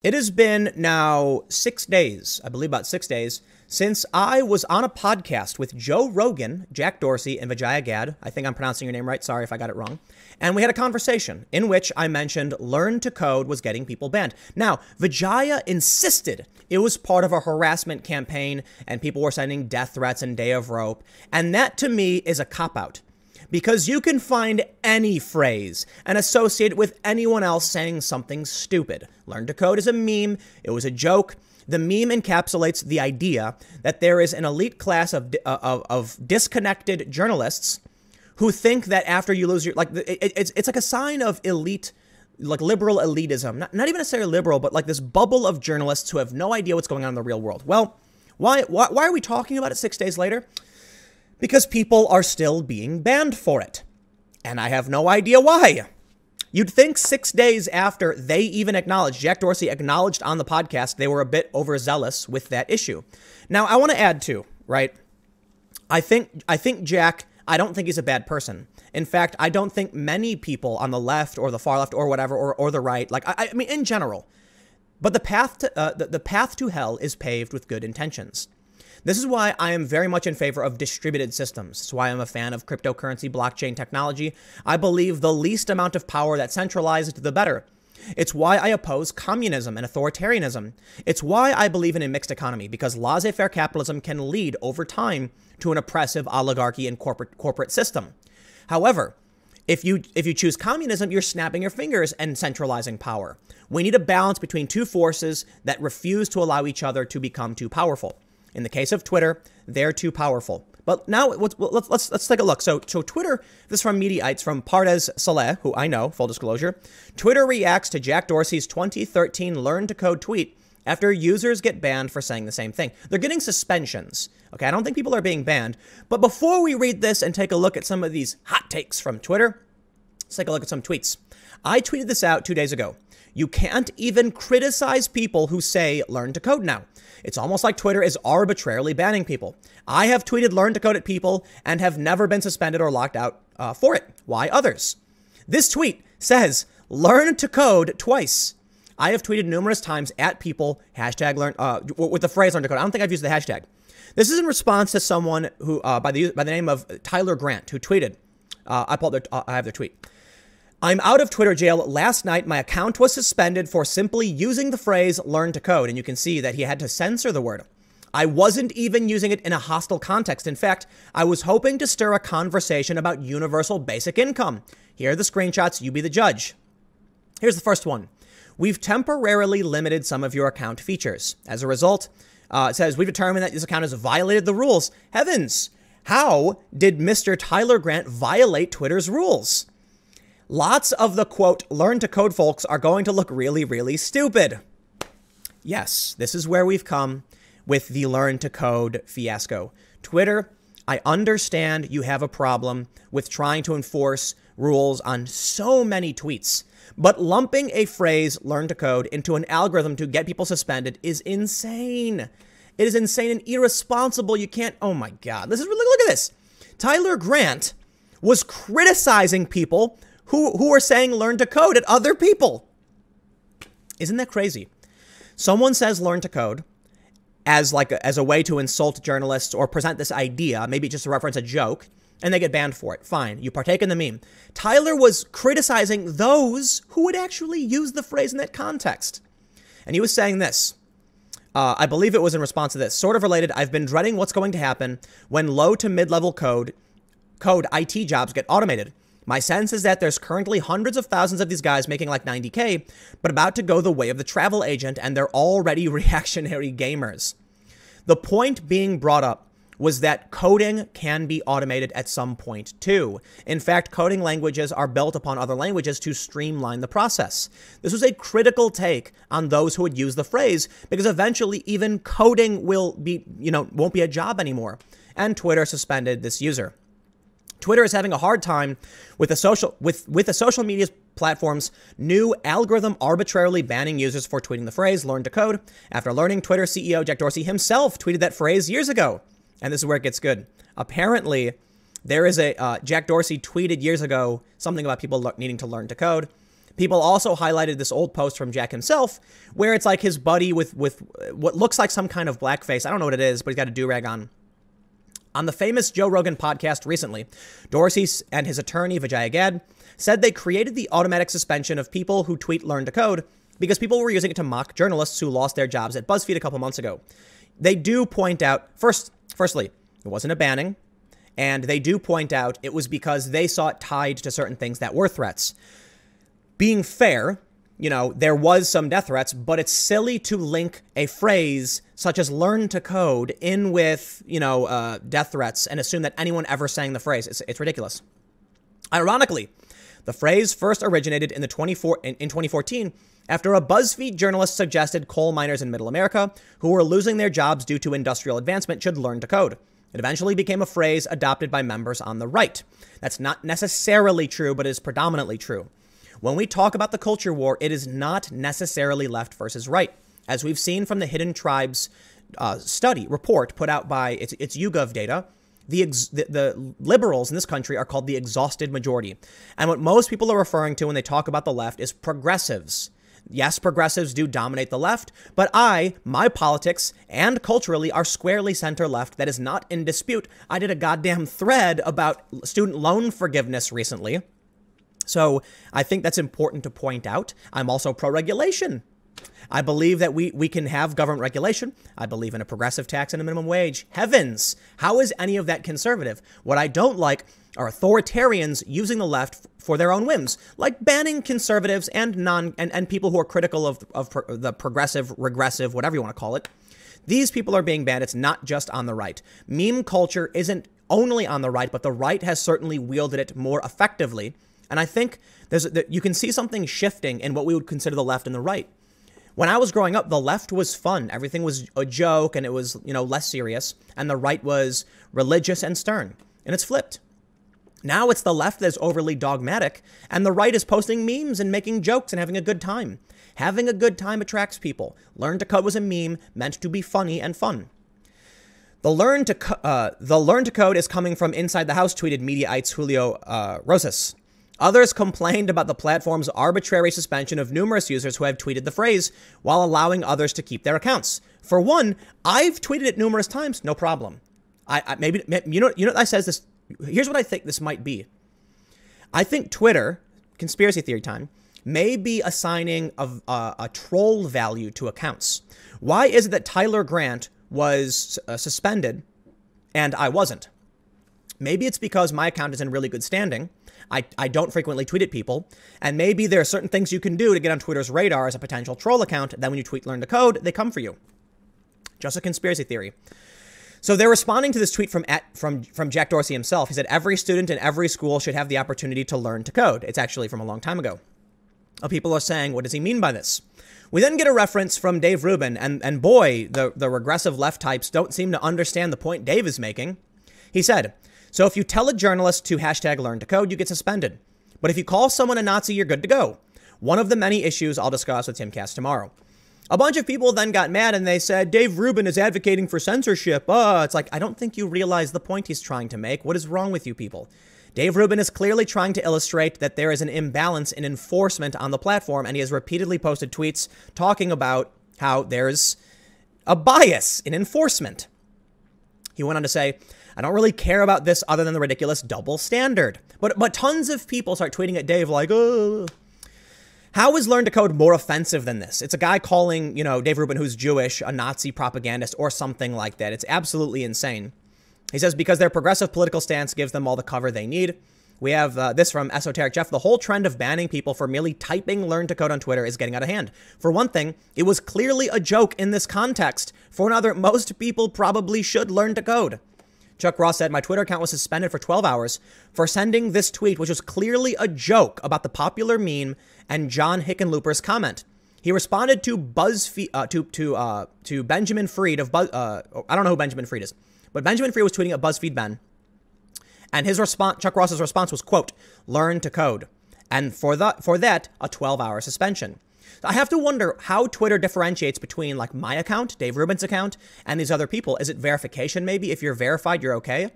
It has been now 6 days, I believe about 6 days, since I was on a podcast with Joe Rogan, Jack Dorsey, and Vijaya Gad. I think I'm pronouncing your name right. Sorry if I got it wrong. And we had a conversation in which I mentioned Learn to Code was getting people banned. Now, Vijaya insisted it was part of a harassment campaign and people were sending death threats and day of rope. And that to me is a cop-out. Because you can find any phrase and associate it with anyone else saying something stupid. Learn to Code is a meme. It was a joke. The meme encapsulates the idea that there is an elite class of disconnected journalists who think that after you lose your, like, it's like a sign of elite, like liberal elitism. Not even necessarily liberal, but like this bubble of journalists who have no idea what's going on in the real world. Well, why are we talking about it 6 days later? Because people are still being banned for it. And I have no idea why. You'd think 6 days after they even acknowledged, Jack Dorsey acknowledged on the podcast, they were a bit overzealous with that issue. Now, I want to add too, right? I think Jack, I don't think he's a bad person. In fact, I don't think many people on the left or the far left or whatever, or the right, like, I mean, in general. But the path to hell is paved with good intentions. This is why I am very much in favor of distributed systems. It's why I'm a fan of cryptocurrency, blockchain technology. I believe the least amount of power that's centralized, the better. It's why I oppose communism and authoritarianism. It's why I believe in a mixed economy, because laissez-faire capitalism can lead over time to an oppressive oligarchy and corporate system. However, if you choose communism, you're snapping your fingers and centralizing power. We need a balance between two forces that refuse to allow each other to become too powerful. In the case of Twitter, they're too powerful. But now let's take a look. So Twitter, this is from Mediaites, from Pardes Saleh, who I know, full disclosure. Twitter reacts to Jack Dorsey's 2013 Learn to Code tweet after users get banned for saying the same thing. They're getting suspensions. Okay, I don't think people are being banned. But before we read this and take a look at some of these hot takes from Twitter, let's take a look at some tweets. I tweeted this out 2 days ago. You can't even criticize people who say Learn to Code now. It's almost like Twitter is arbitrarily banning people. I have tweeted Learn to Code at people and have never been suspended or locked out for it. Why others? This tweet says Learn to Code twice. I have tweeted numerous times at people, hashtag learn, with the phrase Learn to Code. I don't think I've used the hashtag. This is in response to someone who, by the name of Tyler Grant, who tweeted, I have their tweet. I'm out of Twitter jail. Last night, my account was suspended for simply using the phrase Learn to Code. And you can see that he had to censor the word. I wasn't even using it in a hostile context. In fact, I was hoping to stir a conversation about universal basic income. Here are the screenshots. You be the judge. Here's the first one. We've temporarily limited some of your account features. As a result, it says, we've determined that this account has violated the rules. Heavens, how did Mr. Tyler Grant violate Twitter's rules? Lots of the, quote, Learn to Code folks are going to look really, really stupid. Yes, this is where we've come with the Learn to Code fiasco. Twitter, I understand you have a problem with trying to enforce rules on so many tweets, but lumping a phrase Learn to Code into an algorithm to get people suspended is insane. It is insane and irresponsible. You can't, oh my God, this is really, look at this. Tyler Grant was criticizing people who are saying Learn to Code at other people. Isn't that crazy? Someone says Learn to Code as a way to insult journalists or present this idea, maybe just to reference a joke, and they get banned for it. Fine, you partake in the meme. Tyler was criticizing those who would actually use the phrase in that context. And he was saying this. I believe it was in response to this. Sort of related, I've been dreading what's going to happen when low to mid-level code IT jobs get automated. My sense is that there's currently hundreds of thousands of these guys making like 90K, but about to go the way of the travel agent, and they're already reactionary gamers. The point being brought up was that coding can be automated at some point too. In fact, coding languages are built upon other languages to streamline the process. This was a critical take on those who would use the phrase, because eventually even coding will be, won't be a job anymore. And Twitter suspended this user. Twitter is having a hard time with the social media platform's new algorithm arbitrarily banning users for tweeting the phrase Learn to Code. After learning, Twitter CEO Jack Dorsey himself tweeted that phrase years ago. And this is where it gets good. Apparently, there is a Jack Dorsey tweeted years ago something about people needing to learn to code. People also highlighted this old post from Jack himself, where it's like his buddy with what looks like some kind of blackface. I don't know what it is, but he's got a do-rag on. On the famous Joe Rogan podcast recently, Dorsey and his attorney, Vijaya Gad, said they created the automatic suspension of people who tweet Learn to Code because people were using it to mock journalists who lost their jobs at BuzzFeed a couple months ago. They do point out, firstly, it wasn't a banning, and they do point out it was because they saw it tied to certain things that were threats. Being fair, there was some death threats, but it's silly to link a phrase such as learn to code in with, death threats and assume that anyone ever sang the phrase. It's ridiculous. Ironically, the phrase first originated in 2014 after a BuzzFeed journalist suggested coal miners in Middle America who were losing their jobs due to industrial advancement should learn to code. It eventually became a phrase adopted by members on the right. That's not necessarily true, but is predominantly true. When we talk about the culture war, it is not necessarily left versus right. As we've seen from the Hidden Tribes report put out by its YouGov data, the liberals in this country are called the exhausted majority. And what most people are referring to when they talk about the left is progressives. Yes, progressives do dominate the left, but my politics and culturally are squarely center left. That is not in dispute. I did a goddamn thread about student loan forgiveness recently. So I think that's important to point out. I'm also pro-regulation. I believe that we can have government regulation. I believe in a progressive tax and a minimum wage. Heavens, how is any of that conservative? What I don't like are authoritarians using the left for their own whims, like banning conservatives and people who are critical of the progressive, regressive, whatever you want to call it. These people are being banned. It's not just on the right. Meme culture isn't only on the right, but the right has certainly wielded it more effectively. And I think you can see something shifting in what we would consider the left and the right. When I was growing up, the left was fun. Everything was a joke and it was, less serious. And the right was religious and stern. And it's flipped. Now it's the left that's overly dogmatic and the right is posting memes and making jokes and having a good time. Having a good time attracts people. Learn to Code was a meme meant to be funny and fun. The learn to code is coming from inside the house, tweeted Mediaites Julio Rosas. Others complained about the platform's arbitrary suspension of numerous users who have tweeted the phrase while allowing others to keep their accounts. For one, I've tweeted it numerous times, no problem. I says this. Here's what I think this might be. I think Twitter, conspiracy theory time, may be assigning a troll value to accounts. Why is it that Tyler Grant was suspended and I wasn't? Maybe it's because my account is in really good standing. I don't frequently tweet at people, and maybe there are certain things you can do to get on Twitter's radar as a potential troll account. Then when you tweet Learn to Code, they come for you. Just a conspiracy theory. So they're responding to this tweet from Jack Dorsey himself. He said, every student in every school should have the opportunity to learn to code. It's actually from a long time ago. People are saying, what does he mean by this? We then get a reference from Dave Rubin, and boy, the regressive left types don't seem to understand the point Dave is making. He said, so if you tell a journalist to hashtag Learn to Code, you get suspended. But if you call someone a Nazi, you're good to go. One of the many issues I'll discuss with Timcast tomorrow. A bunch of people then got mad and they said, Dave Rubin is advocating for censorship. It's like, I don't think you realize the point he's trying to make. What is wrong with you people? Dave Rubin is clearly trying to illustrate that there is an imbalance in enforcement on the platform, and he has repeatedly posted tweets talking about how there's a bias in enforcement. He went on to say, I don't really care about this other than the ridiculous double standard. But tons of people start tweeting at Dave like, oh. How is Learn to Code more offensive than this? It's a guy calling, Dave Rubin, who's Jewish, a Nazi propagandist or something like that. It's absolutely insane. He says, because their progressive political stance gives them all the cover they need. We have this from Esoteric Jeff. The whole trend of banning people for merely typing Learn to Code on Twitter is getting out of hand. For one thing, it was clearly a joke in this context. For another, most people probably should learn to code. Chuck Ross said, my Twitter account was suspended for 12 hours for sending this tweet, which was clearly a joke about the popular meme and John Hickenlooper's comment. He responded to BuzzFeed, to Benjamin Freed of I don't know who Benjamin Freed is, but Benjamin Freed was tweeting at BuzzFeed Ben. And his response, Chuck Ross's response was, quote, Learn to Code. And for that, a 12-hour suspension. I have to wonder how Twitter differentiates between like my account, Dave Rubin's account, and these other people. Is it verification maybe? If you're verified, you're okay.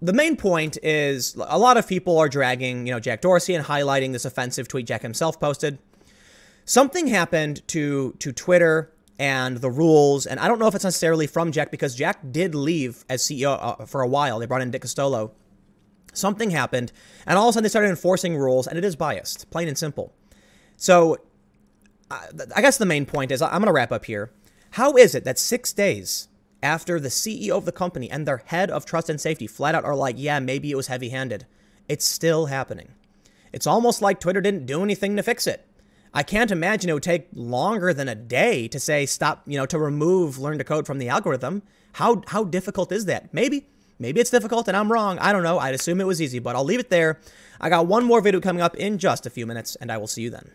The main point is a lot of people are dragging, Jack Dorsey and highlighting this offensive tweet Jack himself posted. Something happened to Twitter and the rules, and I don't know if it's necessarily from Jack because Jack did leave as CEO for a while. They brought in Dick Costolo. Something happened, and all of a sudden they started enforcing rules, and it is biased, plain and simple. So I guess the main point is, I'm going to wrap up here. How is it that 6 days after the CEO of the company and their head of trust and safety flat out are like, yeah, maybe it was heavy-handed, it's still happening? It's almost like Twitter didn't do anything to fix it. I can't imagine it would take longer than a day to say stop, to remove learn to code from the algorithm. How difficult is that? Maybe it's difficult and I'm wrong. I don't know. I'd assume it was easy, but I'll leave it there. I got one more video coming up in just a few minutes, and I will see you then.